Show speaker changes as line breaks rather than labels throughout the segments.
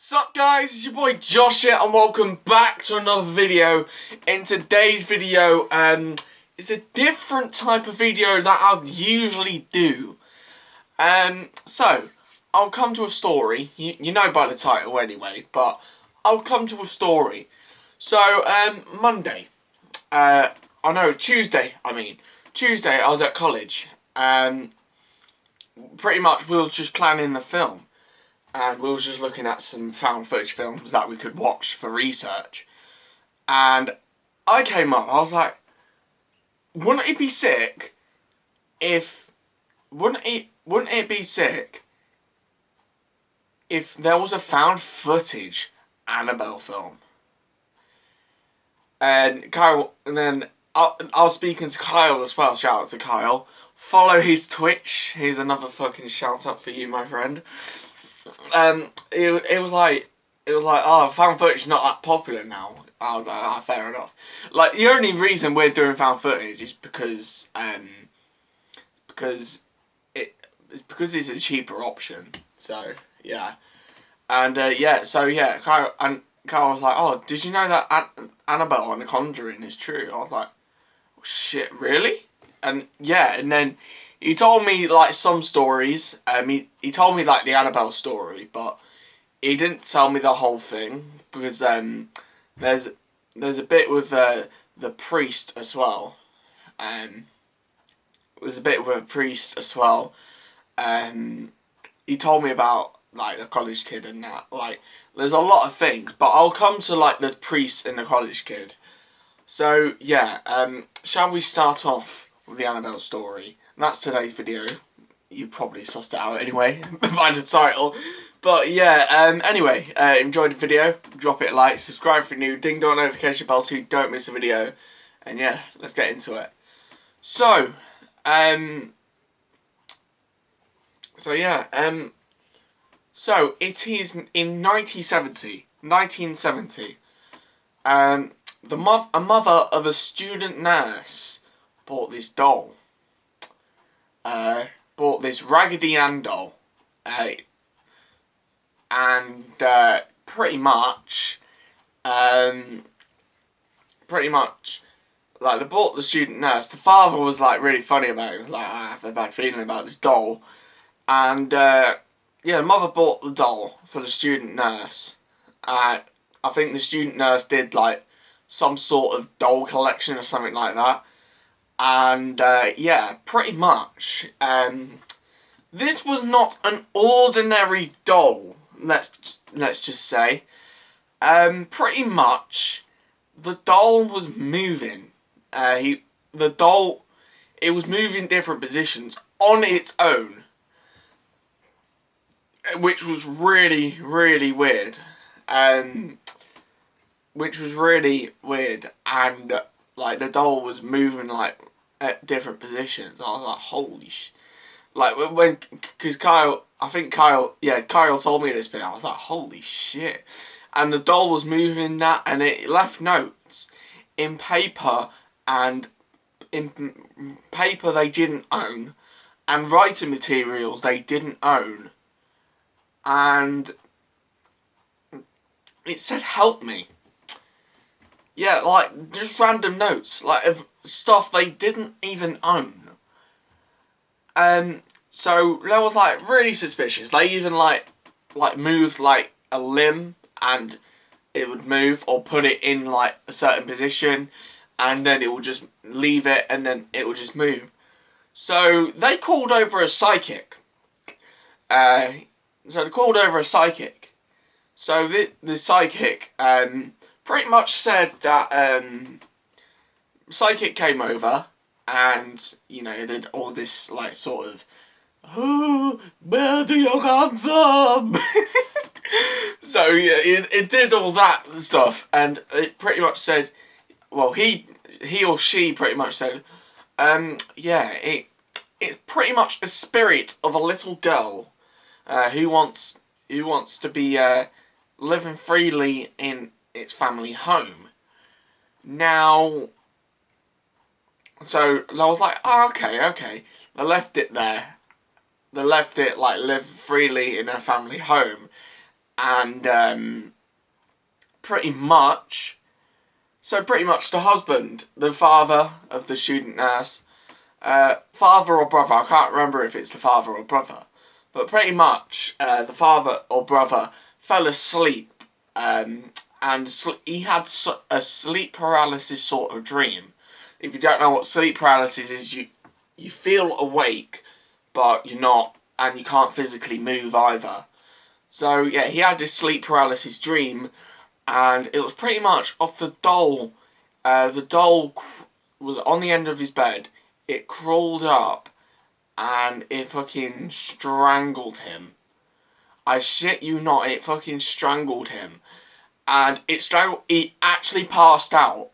Sup guys, it's your boy Josh here and welcome back to another video. In today's video, it's a different type of video that I usually do. So, I'll come to a story, you know by the title anyway, but I'll come to a story. So, Tuesday I was at college. Pretty much we were just planning the film. And we were just looking at some found footage films that we could watch for research. And I came up, I was like, wouldn't it be sick if there was a found footage Annabelle film? And then I was speaking to Kyle as well, shout out to Kyle. Follow his Twitch, here's another fucking shout out for you, my friend. It was like, oh, found footage is not that popular now. I was like, fair enough. Like, the only reason we're doing found footage is because it's a cheaper option. So yeah, and Kyle was like, oh, did you know that Annabelle and The Conjuring is true? I was like, oh, shit, really? And yeah, and then he told me like some stories. He told me like the Annabelle story, but he didn't tell me the whole thing because there's a bit with the priest as well. There's a bit with a priest as well. He told me about like the college kid and that. Like, there's a lot of things, but I'll come to like the priest and the college kid. So yeah, shall we start off with the Annabelle story? And that's today's video. You probably sussed it out anyway by the title. But yeah, anyway, enjoyed the video. Drop it a like, subscribe if you're new, ding dong notification bell so you don't miss a video. And yeah, let's get into it. So it is in 1970. A mother of a student nurse bought this doll. Bought this Raggedy Ann doll. Pretty much, like, they bought the student nurse. The father was, like, really funny about it. He was like, I have a bad feeling about this doll. And, yeah, the mother bought the doll for the student nurse. I think the student nurse did, like, some sort of doll collection or something like that. And, yeah, pretty much, this was not an ordinary doll, let's just say. Pretty much, the doll was moving. It was moving different positions on its own, which was really, really weird. And like, the doll was moving like at different positions. I was like, holy sh! Like, because Kyle told me this bit. I was like, holy shit! And the doll was moving that, and it left notes in paper they didn't own, and writing materials they didn't own, and it said, "Help me." Yeah, like, just random notes, like, of stuff they didn't even own. So that was, like, really suspicious. They even, like moved, like, a limb, and it would move, or put it in, like, a certain position, and then it would just leave it, and then it would just move. So they called over a psychic. So the psychic, pretty much said that, psychic came over and, you know, did all this, like, sort of, oh, where do you come from? So, yeah, it did all that stuff, and it pretty much said, well, he or she pretty much said, yeah, it's pretty much a spirit of a little girl, who wants to be, living freely in its family home. Now, so I was like, oh, okay. They left it there. They left it, like, live freely in her family home. and pretty much the husband, the father of the student nurse, father or brother, I can't remember if it's the father or brother, but pretty much the father or brother fell asleep, and he had a sleep paralysis sort of dream. If you don't know what sleep paralysis is, you feel awake, but you're not, and you can't physically move either. So yeah, he had this sleep paralysis dream, and it was pretty much off the doll. The doll was on the end of his bed. It crawled up, and it fucking strangled him. I shit you not, it fucking strangled him. And he actually passed out.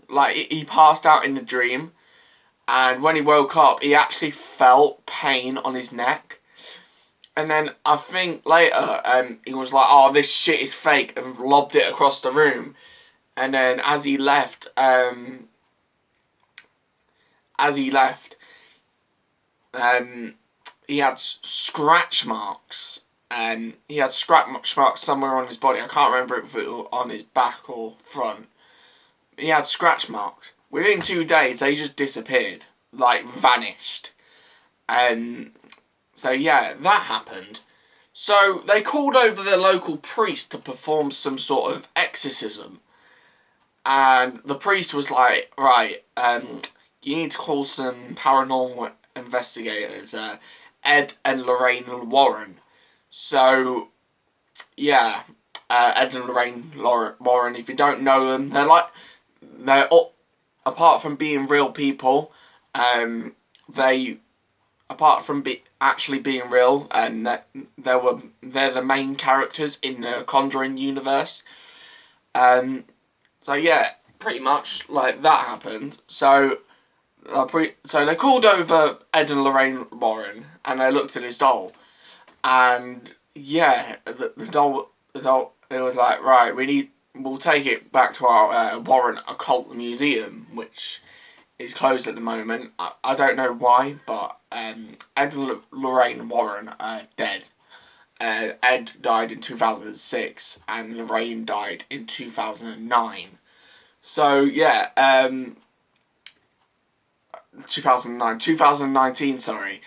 Like, he passed out in the dream. And when he woke up, he actually felt pain on his neck. And then I think later, he was like, "Oh, this shit is fake," and lobbed it across the room. And then as he left, he had scratch marks. He had scratch marks somewhere on his body. I can't remember if it was on his back or front. He had scratch marks. Within 2 days, they just disappeared, like vanished. So yeah, that happened. So they called over the local priest to perform some sort of exorcism. And the priest was like, "Right, you need to call some paranormal investigators, Ed and Lorraine Warren." So, yeah, Ed and Lorraine Warren, if you don't know them, they're apart from being real people, they, apart from actually being real, and they're the main characters in the Conjuring universe. So yeah, pretty much like that happened. So they called over Ed and Lorraine Warren, and they looked at his doll, and yeah, the doll, it was like, "Right, we'll take it back to our Warren Occult Museum," which is closed at the moment. I don't know why, but Ed and Lorraine Warren are dead. Ed died in 2006, and Lorraine died in 2009. So yeah, 2019, sorry.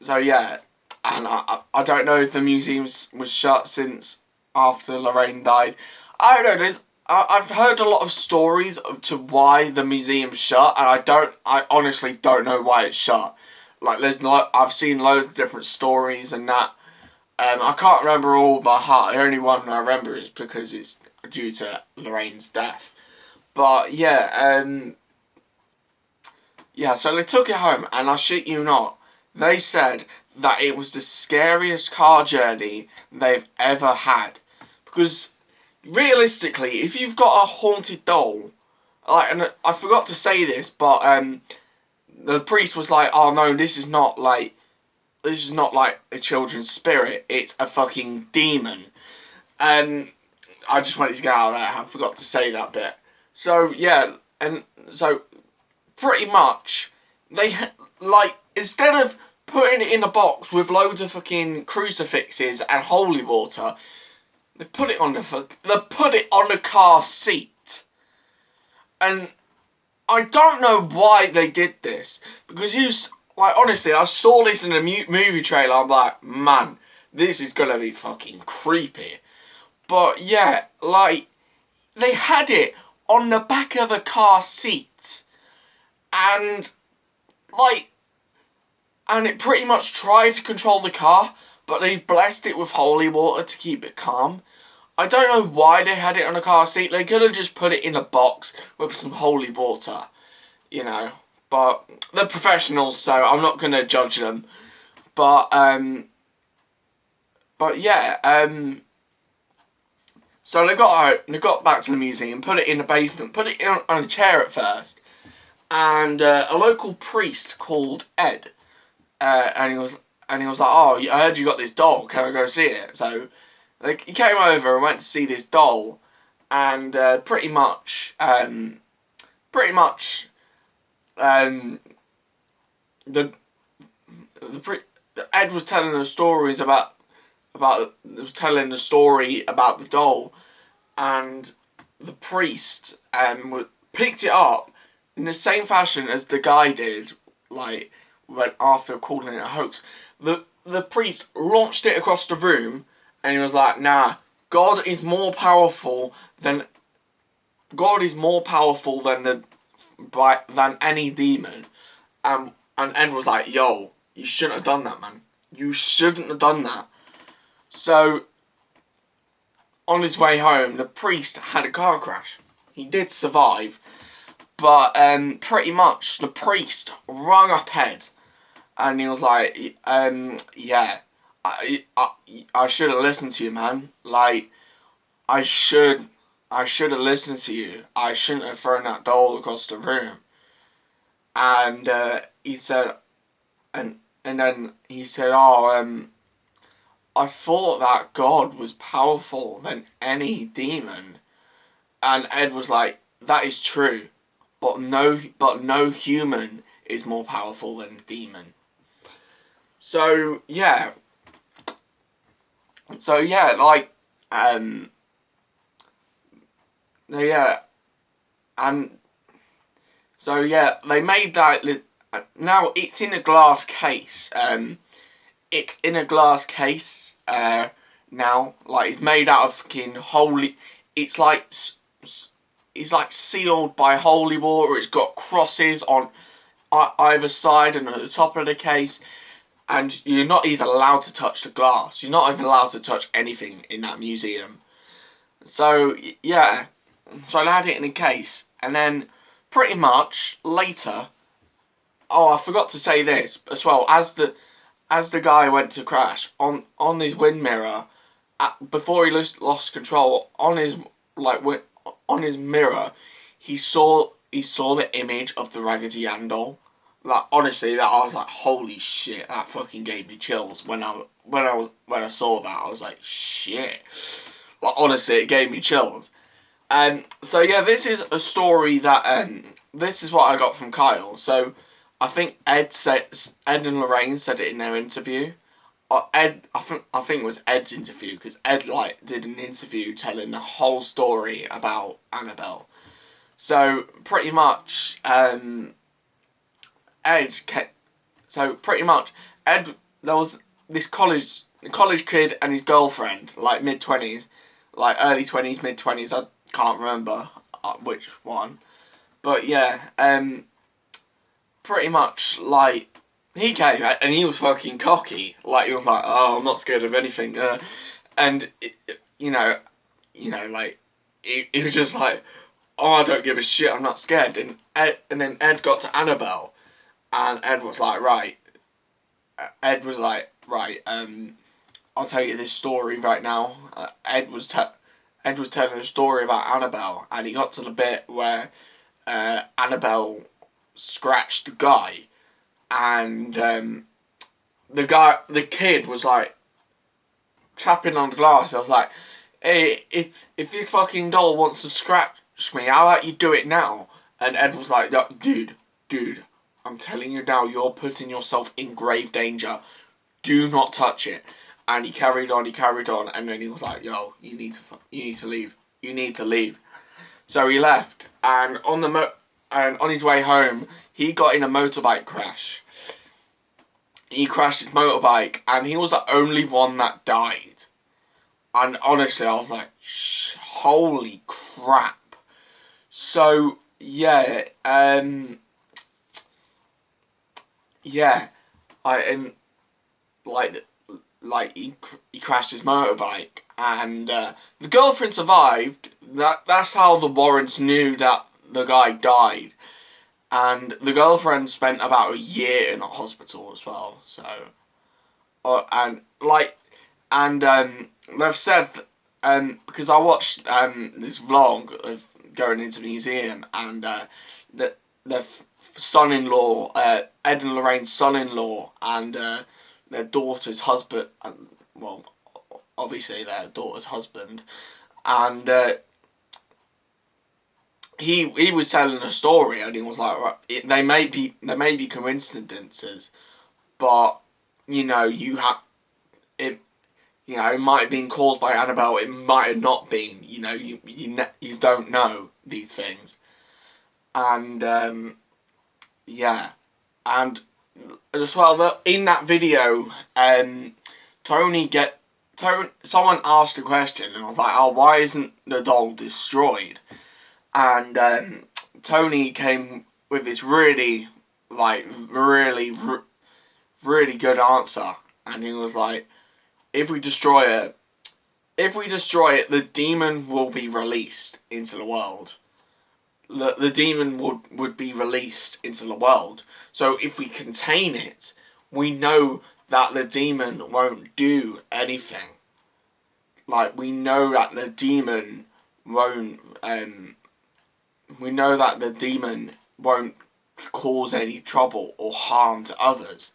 So yeah, and I don't know if the museum was shut since after Lorraine died. I don't know. I've heard a lot of stories to why the museum's shut, and I honestly don't know why it's shut. Like, I've seen loads of different stories and that. I can't remember all by heart. The only one I remember is because it's due to Lorraine's death. But yeah, so they took it home, and I shit you not, they said that it was the scariest car journey they've ever had. Because realistically, if you've got a haunted doll, like, and I forgot to say this, but the priest was like, "Oh no, this is not like a children's spirit. It's a fucking demon." And I just wanted to get out of there. I forgot to say that bit. So yeah, and so pretty much they, like, instead of putting it in a box with loads of fucking crucifixes and holy water, they put it on the car seat. And I don't know why they did this, because honestly, I saw this in a movie trailer. I'm like, man, this is gonna be fucking creepy. But yeah, like, they had it on the back of the car seat, and like, and it pretty much tried to control the car, but they blessed it with holy water to keep it calm. I don't know why they had it on a car seat. They could have just put it in a box with some holy water, you know. But they're professionals, so I'm not gonna judge them. But yeah, so they got back to the museum, put it in the basement, put it on a chair at first, and a local priest called Ed, and he was like, "Oh, I heard you got this doll. Can I go see it?" So he came over and went to see this doll, and pretty much, the Ed was telling them stories about telling the story about the doll, and the priest picked it up in the same fashion as the guy did, like when Arthur called it a hoax. The priest launched it across the room, and he was like, "Nah, God is more powerful than than any demon." And Ed was like, "Yo, you shouldn't have done that, man. You shouldn't have done that." So on his way home, the priest had a car crash. He did survive, but pretty much the priest rung up Ed, and he was like, "Yeah, I should have listened to you, man. Like, I should have listened to you. I shouldn't have thrown that doll across the room." And he said, and then he said, "Oh, I thought that God was powerful than any demon." And Ed was like, "That is true, but no human is more powerful than a demon." So yeah, like yeah, and so yeah, they made that. Now it's in a glass case. It's in a glass case. Now, like, it's made out of fucking holy. It's like sealed by holy water. It's got crosses on either side and at the top of the case, and you're not even allowed to touch the glass. You're not even allowed to touch anything in that museum. So yeah, so I had it in a case, and then pretty much later. Oh, I forgot to say this as well. As the guy went to crash on his wind mirror, before he lost control, on his on his mirror, he saw the image of the Raggedy Ann doll. Like, honestly, that I was like, holy shit, that fucking gave me chills when I saw that. I was like, shit. Like, honestly, it gave me chills. So yeah, this is a story that this is what I got from Kyle. So I think Ed and Lorraine said it in their interview. Ed, I think it was Ed's interview, because Ed like did an interview telling the whole story about Annabelle. So pretty much, Ed. So pretty much, Ed. There was this college kid and his girlfriend, like mid-20s, like early 20s, mid-20s. I can't remember which one, but yeah, pretty much like he came out and he was fucking cocky. Like, he was like, "Oh, I'm not scared of anything," and like he was just like, "Oh, I don't give a shit. I'm not scared." And then Ed got to Annabelle, and Ed was like, "Right." I'll tell you this story right now. Ed was telling a story about Annabelle, and he got to the bit where Annabelle scratched the guy, and the kid was like tapping on the glass. I was like, "Hey, if this fucking doll wants to scratch me, how about you do it now?" And Ed was like, "No, dude, I'm telling you now, you're putting yourself in grave danger. Do not touch it." And he carried on, and then he was like, "Yo, you need to leave. You need to leave." So he left, and on his way home, he got in a motorbike crash. He crashed his motorbike, and he was the only one that died. And honestly, I was like, "Holy crap!" So yeah, yeah, I he crashed his motorbike, and the girlfriend survived. That's how the Warrens knew that the guy died, and the girlfriend spent about a year in a hospital as well. So, they've said, because I watched this vlog of going into the museum, and the son-in-law, Ed and Lorraine's son-in-law, and their daughter's husband, well, obviously their daughter's husband, and he was telling a story, and he was like, right, they may be coincidences, but you know, it You know, it might have been caused by Annabelle, it might have not been. You know, you don't know these things. And, yeah. And as well, in that video, someone asked a question, and I was like, oh, why isn't the doll destroyed? And Tony came with this really, like, really good answer. And he was like, if we destroy it, the demon will be released into the world. The demon would be released into the world. So if we contain it, we know that the demon won't do anything. Like, we know that the demon won't cause any trouble or harm to others.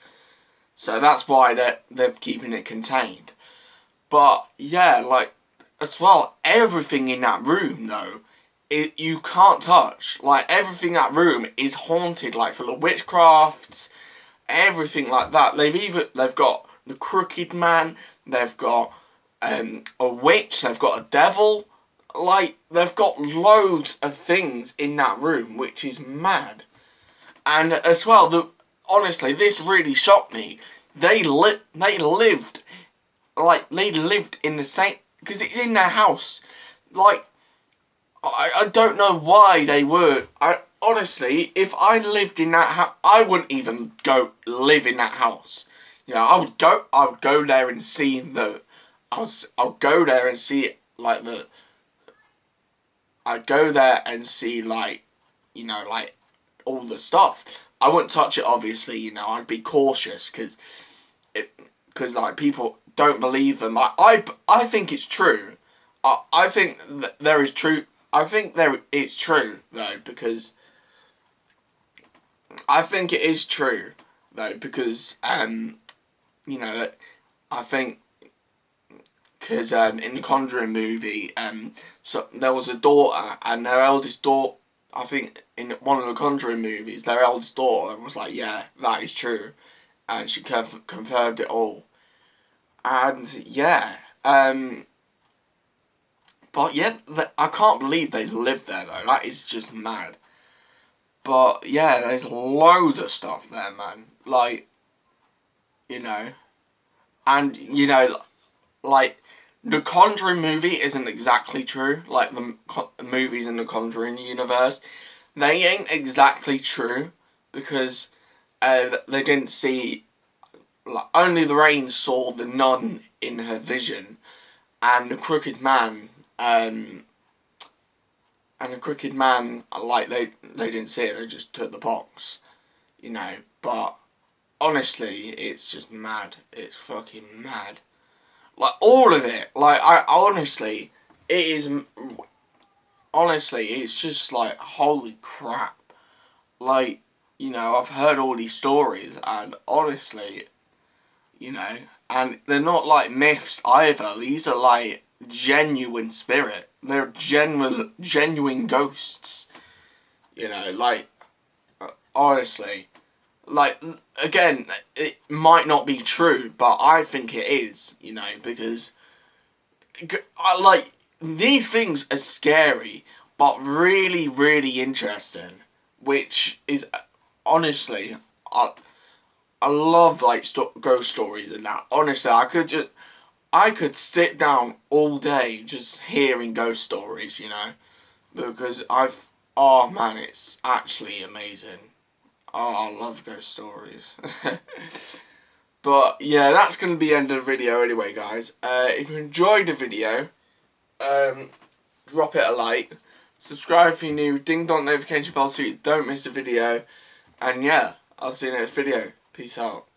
So that's why they're keeping it contained. But yeah, like, as well, everything in that room though, you can't touch. Like, everything in that room is haunted, like, full of witchcrafts, everything like that. They've got the crooked man, they've got a witch, they've got a devil. Like, they've got loads of things in that room, which is mad. And as well, honestly, this really shocked me. They lived in the same, because it's in their house. Like, I don't know why they would. Honestly, if I lived in that house, I wouldn't even go live in that house. You know, I would go there and see I'll go there and see like I'd go there and see, like, you know, like, all the stuff. I wouldn't touch it, obviously. You know, I'd be cautious because like, people don't believe them. I think it's true. I think there is true. I think it's true though, because I think it is true though, because you know, I think because in the Conjuring movie, so there was a daughter, and their eldest daughter, I think in one of the Conjuring movies, their eldest daughter was like, yeah, that is true, and she confirmed it all. And yeah, but yeah, I can't believe they lived there though. That is just mad. But yeah, there's loads of stuff there, man. Like, you know, and you know, like, the Conjuring movie isn't exactly true. Like, the movies in the Conjuring universe, they ain't exactly true, because they didn't see. Like, only the rain saw the nun in her vision, and the crooked man. And the crooked man, like, they didn't see it. They just took the box, you know. But honestly, it's just mad. It's fucking mad. Like, all of it. Like, I honestly, it is. Honestly, it's just like, holy crap. Like, you know, I've heard all these stories, and honestly, you know, and they're not like myths either. These are like genuine spirit. They're genuine ghosts. You know, like, honestly, like, again, it might not be true, but I think it is. You know, because I like, these things are scary, but really, really interesting. Which is, honestly, I love, like, ghost stories and that. Honestly, I could sit down all day just hearing ghost stories, you know, because oh man, it's actually amazing. Oh, I love ghost stories. But yeah, that's going to be the end of the video anyway, guys. If you enjoyed the video, drop it a like, subscribe if you're new, ding dong notification bell so you don't miss a video, and yeah, I'll see you next video. Peace out.